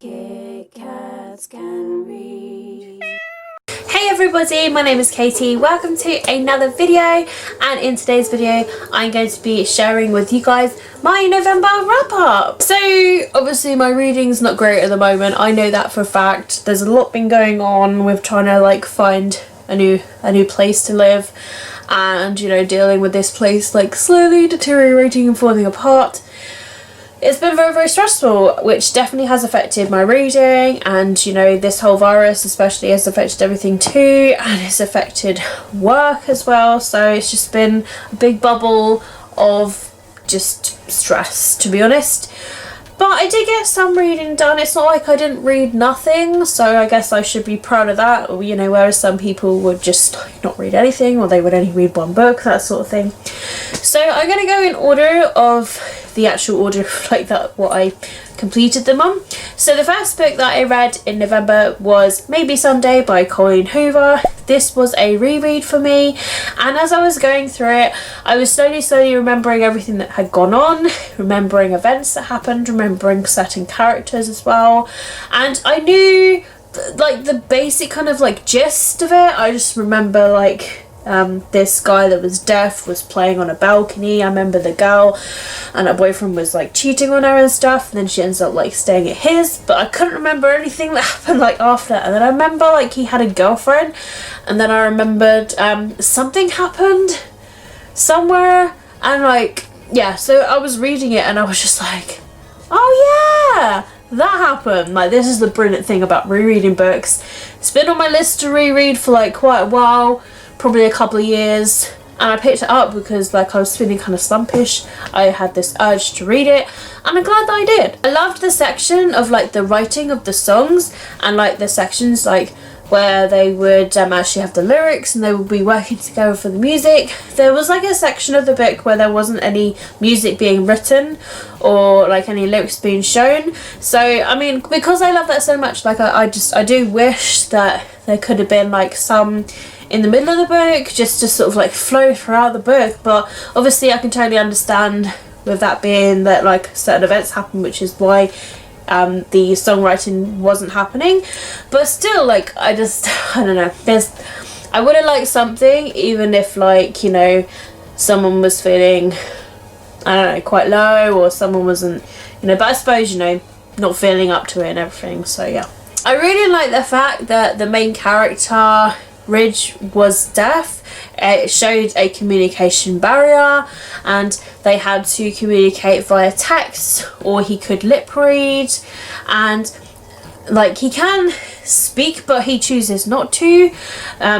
Kit Kats can read. Hey everybody, my name is Katie. Welcome to another video, and in today's video I'm going to be sharing with you guys my November wrap up. So obviously my reading's not great at the moment, I know that for a fact. There's a lot been going on with trying to find a new place to live, and dealing with this place slowly deteriorating and falling apart. It's been very, very stressful, which definitely has affected my reading, and this whole virus especially has affected everything too, and it's affected work as well. So it's just been a big bubble of just stress, to be honest. But I did get some reading done. It's not like I didn't read nothing, so I guess I should be proud of that. Or, whereas some people would just not read anything, or they would only read one book, that sort of thing. So I'm going to go in order of the actual order what I completed them on. So the first book that I read in November was Maybe Someday by Colleen Hoover. This was a reread for me, and as I was going through it, I was slowly remembering everything that had gone on, remembering events that happened, remembering certain characters as well, and I knew the basic kind of gist of it. I just remember this guy that was deaf was playing on a balcony. I remember the girl and her boyfriend was cheating on her and stuff, and then she ends up staying at his, but I couldn't remember anything that happened after that. And then I remember he had a girlfriend, and then I remembered something happened somewhere, and yeah, so I was reading it and I was just oh yeah, that happened. This is the brilliant thing about rereading books. It's been on my list to reread for quite a while, probably a couple of years, and I picked it up because I was feeling kind of slumpish. I had this urge to read it, and I'm glad that I did. I loved the section of the writing of the songs, and the sections where they would actually have the lyrics and they would be working together for the music. There was a section of the book where there wasn't any music being written or any lyrics being shown. So I mean, because I love that so much, I do wish that there could have been some in the middle of the book, just to sort of flow throughout the book. But obviously I can totally understand with that being that certain events happen, which is why the songwriting wasn't happening. But still, I don't know, I would have liked something, even if someone was feeling, I don't know, quite low, or someone wasn't, but I suppose not feeling up to it and everything. So yeah, I really like the fact that the main character Ridge was deaf. It showed a communication barrier, and they had to communicate via text, or he could lip read, and he can speak but he chooses not to,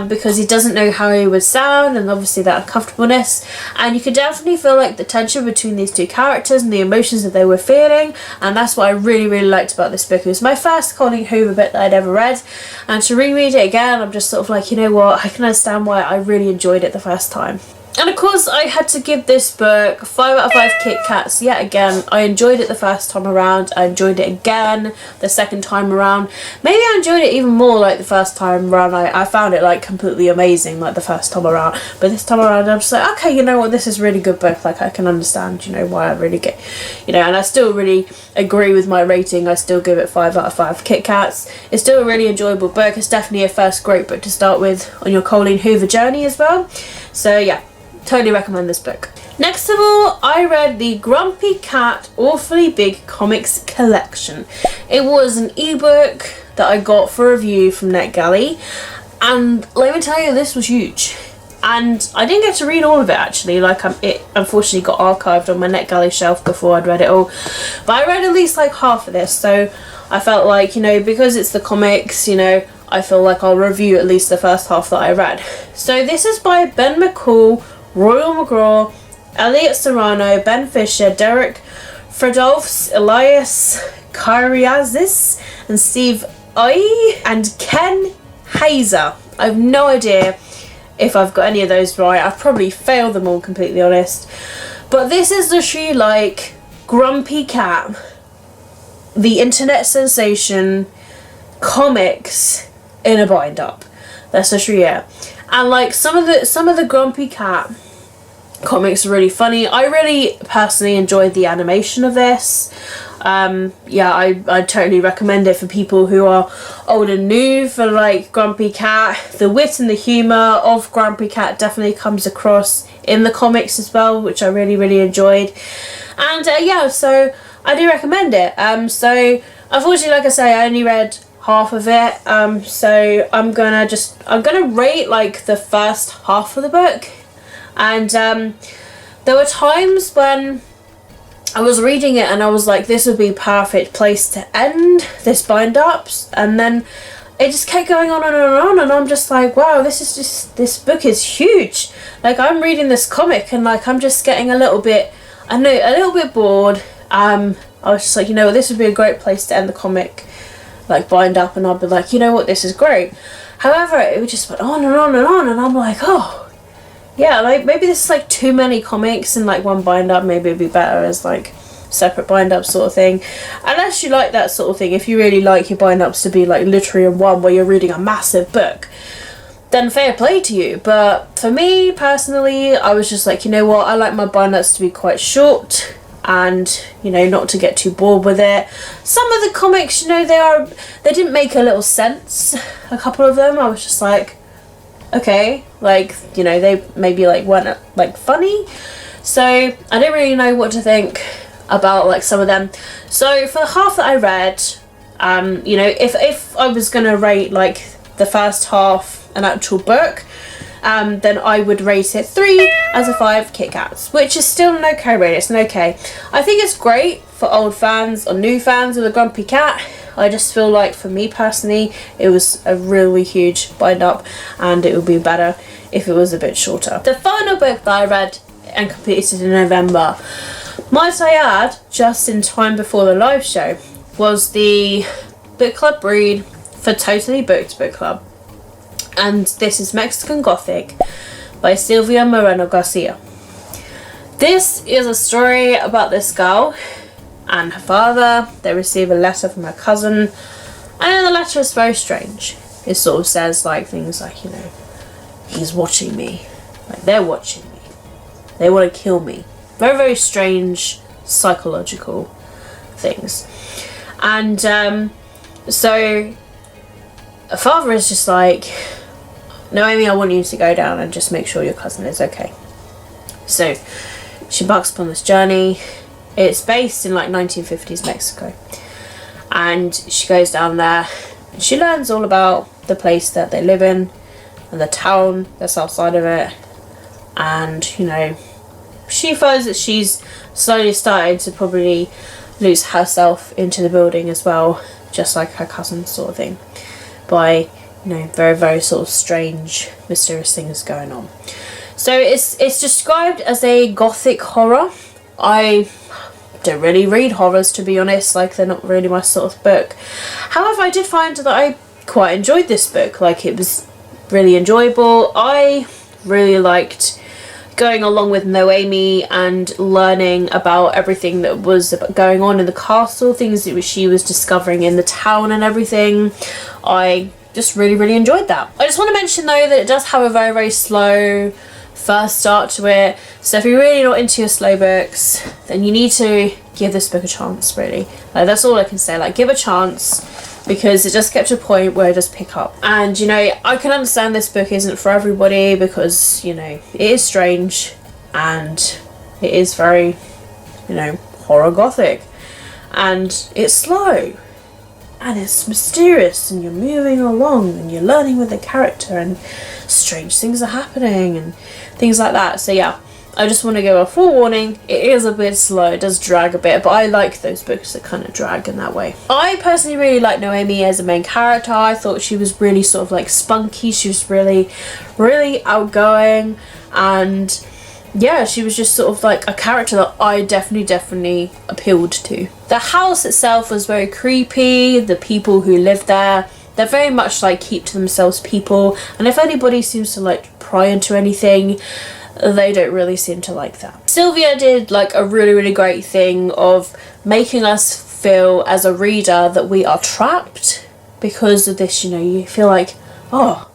because he doesn't know how he would sound, and obviously that uncomfortableness. And you could definitely feel the tension between these two characters and the emotions that they were feeling, and that's what I really liked about this book. It was my first Colleen Hoover book that I'd ever read, and to reread it again, I'm just sort of you know what, I can understand why I really enjoyed it the first time. And of course I had to give this book 5 out of 5 Kit Kats yet again. I enjoyed it the first time around, I enjoyed it again the second time around. Maybe I enjoyed it even more the first time around. I found it completely amazing the first time around, but this time around I'm just okay, you know what, this is a really good book. I can understand why I really get, and I still really agree with my rating. I still give it 5 out of 5 Kit Kats. It's still a really enjoyable book. It's definitely a first great book to start with on your Colleen Hoover journey as well. So yeah, totally recommend this book. Next of all, I read the Grumpy Cat Awfully Big Comics Collection. It was an ebook that I got for review from NetGalley, and let me tell you, this was huge. And I didn't get to read all of it actually. It unfortunately got archived on my NetGalley shelf before I'd read it all. But I read at least half of this, so I felt because it's the comics, I feel I'll review at least the first half that I read. So this is by Ben McCall, Royal McGraw, Elliot Serrano, Ben Fisher, Derek Fredolfs, Elias Kariazis, and Steve I, and Ken Hazer. I have no idea if I've got any of those right. I've probably failed them all, completely honest. But this is literally Grumpy Cat, the internet sensation, comics in a bind up. That's literally it. And some of the Grumpy Cat comics are really funny. I really personally enjoyed the animation of this. Yeah, I totally recommend it for people who are old and new for like Grumpy Cat. The wit and the humour of Grumpy Cat definitely comes across in the comics as well, which I really enjoyed. And yeah, so I do recommend it. So unfortunately, like I say, I only read half of it. So I'm gonna rate like the first half of the book. And there were times when I was reading it and I was like, this would be a perfect place to end this bind ups, and then it just kept going on and on, and I'm just like, wow, this book is huge. Like, I'm reading this comic and like I'm just getting a little bit bored. I was just like, you know, this would be a great place to end the comic, like bind up, and I'd be like, you know what, this is great. However, it just went on and on and on, and I'm like, oh yeah, like maybe this is like too many comics in like one bind up. Maybe it'd be better as like separate bind up sort of thing. Unless you like that sort of thing, if you really like your bind ups to be like literally in one where you're reading a massive book, then fair play to you. But for me personally, I was just like, you know what, I like my bind ups to be quite short, and you know, not to get too bored with it. Some of the comics, you know, they didn't make a little sense. A couple of them I was just like, okay, like, you know, they maybe like weren't like funny, so I didn't really know what to think about like some of them. So for the half that I read, you know, if I was gonna rate like the first half an actual book, then I would rate it 3 out of 5 Kit Kats, which is still an okay rating. It's an okay. I think it's great for old fans or new fans of the Grumpy Cat. I just feel like for me personally, it was a really huge bind up, and it would be better if it was a bit shorter. The final book that I read and completed in November, might I add, just in time before the live show, was the book club read for Totally Booked Book Club. And this is Mexican Gothic by Silvia Moreno Garcia. This is a story about this girl and her father. They receive a letter from her cousin, and the letter is very strange. It sort of says like things like, you know, he's watching me, like they're watching me, they want to kill me. Very strange psychological things. And so her father is just like, Noemi, I want you to go down and just make sure your cousin is okay. So she embarks upon this journey. It's based in like 1950s Mexico, and she goes down there and she learns all about the place that they live in and the town that's outside of it. And you know, she finds that she's slowly starting to probably lose herself into the building as well, just like her cousin sort of thing, by, you know, very sort of strange, mysterious things going on. So it's described as a gothic horror. I don't really read horrors, to be honest, like they're not really my sort of book. However, I did find that I quite enjoyed this book. Like, it was really enjoyable. I really liked going along with Noemi and learning about everything that was going on in the castle, things that she was discovering in the town and everything. I just really enjoyed that. I just want to mention though that it does have a very slow first start to it, so if you're really not into your slow books, then you need to give this book a chance, really. Like, that's all I can say. Like, give a chance, because it just gets to a point where it does pick up. And you know, I can understand this book isn't for everybody, because you know, it is strange and it is very, you know, horror gothic, and it's slow and it's mysterious, and you're moving along and you're learning with the character, and strange things are happening and things like that. So yeah, I just want to give a forewarning, it is a bit slow, it does drag a bit, but I like those books that kind of drag in that way. I personally really like Noemi as a main character. I thought she was really sort of like spunky, she was really outgoing, and yeah, she was just sort of like a character that I definitely appealed to. The house itself was very creepy. The people who live there, they're very much like keep to themselves people, and if anybody seems to like pry into anything, they don't really seem to like that. Sylvia did like a really great thing of making us feel as a reader that we are trapped because of this. You know, you feel like, oh,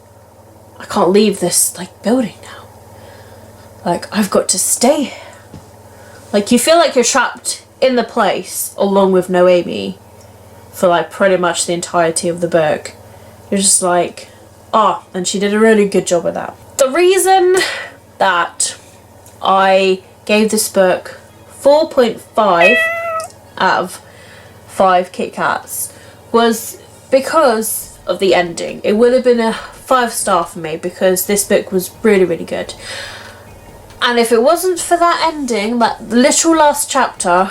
I can't leave this like building now. Like, I've got to stay here. Like, you feel like you're trapped in the place along with Noemi for like pretty much the entirety of the book. You're just like, oh, and she did a really good job with that. The reason that I gave this book 4.5 out of 5 Kit Kats was because of the ending. It would have been a 5-star for me because this book was really, really good. And if it wasn't for that ending, that literal last chapter,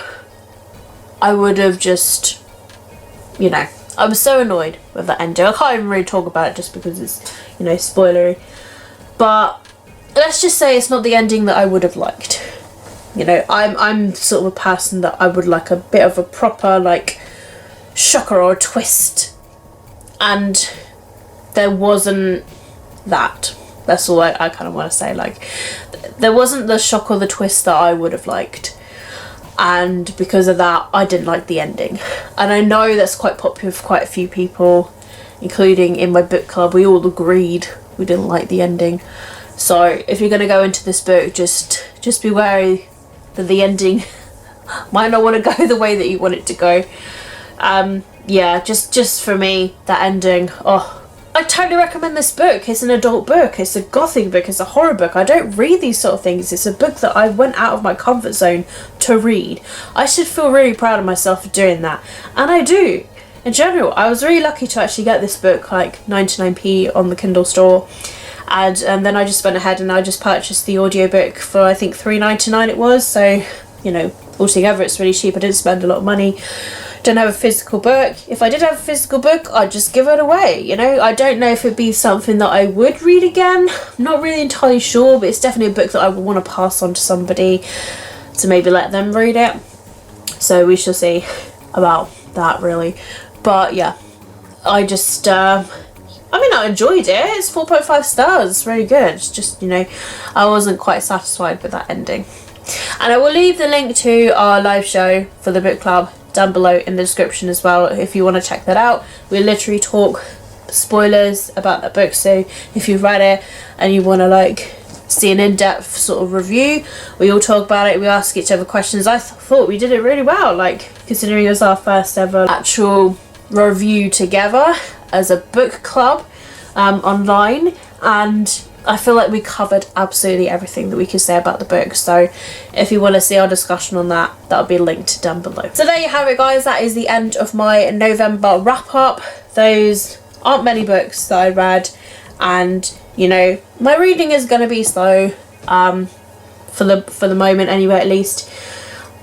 I would have just, you know, I was so annoyed with that ending. I can't even really talk about it just because it's, you know, spoilery. But let's just say it's not the ending that I would have liked. You know, I'm sort of a person that I would like a bit of a proper, like, shocker or a twist. And there wasn't that. That's all I kind of want to say. Like, there wasn't the shock or the twist that I would have liked. And because of that, I didn't like the ending. And I know that's quite popular for quite a few people, including in my book club. We all agreed we didn't like the ending. So if you're going to go into this book, just be wary that the ending might not want to go the way that you want it to go. Yeah, just for me, that ending, oh, I totally recommend this book. It's an adult book, it's a gothic book, it's a horror book. I don't read these sort of things. It's a book that I went out of my comfort zone to read. I should feel really proud of myself for doing that, and I do. In general, I was really lucky to actually get this book like 99p on the Kindle store, and then I just went ahead and I just purchased the audiobook for I think $3.99 it was. So, you know, altogether it's really cheap. I didn't spend a lot of money. Don't have a physical book. If I did have a physical book, I'd just give it away, you know. I don't know if it'd be something that I would read again. I'm not really entirely sure, but it's definitely a book that I would want to pass on to somebody to maybe let them read it. So we shall see about that, really. But yeah, I just I mean, I enjoyed it. It's 4.5 stars. It's really good. It's just, you know, I wasn't quite satisfied with that ending. And I will leave the link to our live show for the book club down below in the description as well if you want to check that out. We literally talk spoilers about that book, so if you've read it and you want to like see an in-depth sort of review, we all talk about it, we ask each other questions. I thought we did it really well, like considering it was our first ever actual review together as a book club online, and I feel like we covered absolutely everything that we could say about the book. So if you want to see our discussion on that, that'll be linked down below. So there you have it, guys. That is the end of my November wrap up. Those aren't many books that I read, and you know, my reading is going to be slow for the moment anyway. At least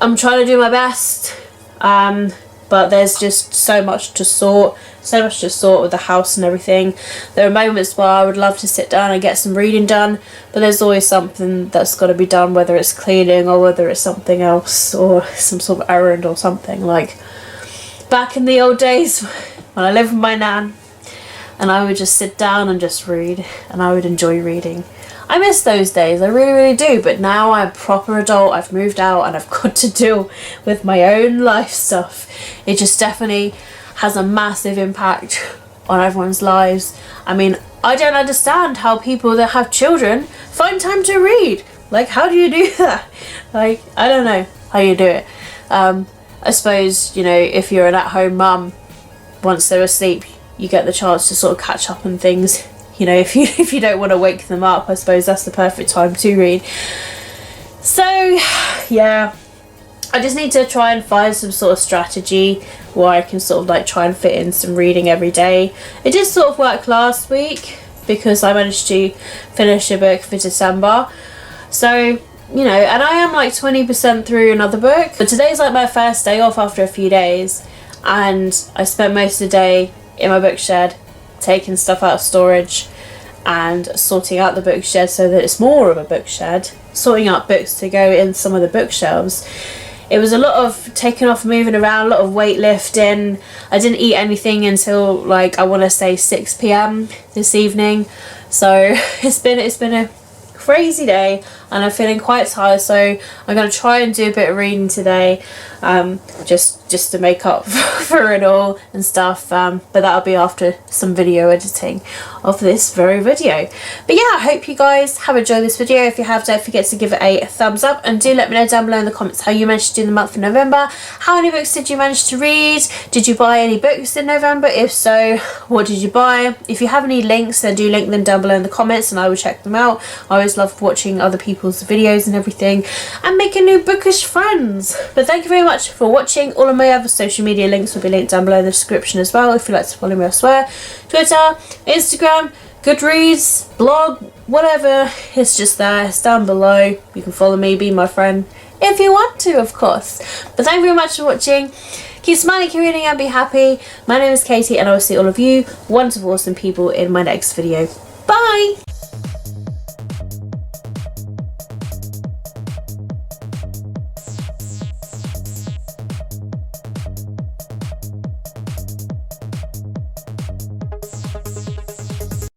I'm trying to do my best, but there's just so much to sort with the house and everything. There are moments where I would love to sit down and get some reading done, but there's always something that's got to be done, whether it's cleaning or whether it's something else or some sort of errand or something. Like back in the old days when I lived with my nan, and I would just sit down and just read, and I would enjoy reading. I miss those days, I really, really do, but now I'm a proper adult, I've moved out and I've got to deal with my own life stuff. It just definitely has a massive impact on everyone's lives. I mean, I don't understand how people that have children find time to read. Like, how do you do that? Like, I don't know how you do it. I suppose, you know, if you're an at-home mum, once they're asleep, you get the chance to sort of catch up on things. You know, if you don't want to wake them up, I suppose that's the perfect time to read. So, yeah, I just need to try and find some sort of strategy where I can sort of like try and fit in some reading every day. It did sort of work last week because I managed to finish a book for December. So, you know, and I am like 20% through another book. But today's like my first day off after a few days, and I spent most of the day in my book shed taking stuff out of storage and sorting out the book shed so that it's more of a book shed, sorting out books to go in some of the bookshelves. It was a lot of taking off, moving around, a lot of weightlifting. I didn't eat anything until like I want to say 6 p.m. this evening. So it's been a crazy day. and I'm feeling quite tired, so I'm going to try and do a bit of reading today, just to make up for it all and stuff, but that'll be after some video editing of this very video. But yeah, I hope you guys have enjoyed this video. If you have, don't forget to give it a thumbs up, and do let me know down below in the comments how you managed to do the month of November. How many books did you manage to read? Did you buy any books in November? If so, what did you buy? If you have any links, then do link them down below in the comments and I will check them out. I always love watching other people's videos and everything, and making new bookish friends. But thank you very much for watching. All of my other social media links will be linked down below in the description as well if you'd like to follow me elsewhere. Twitter, Instagram, Goodreads, blog, whatever, it's just there, it's down below. You can follow me, be my friend if you want to, of course. But thank you very much for watching. Keep smiling, keep reading, and be happy. My name is Katie, and I will see all of you wonderful, awesome people in my next video. Bye!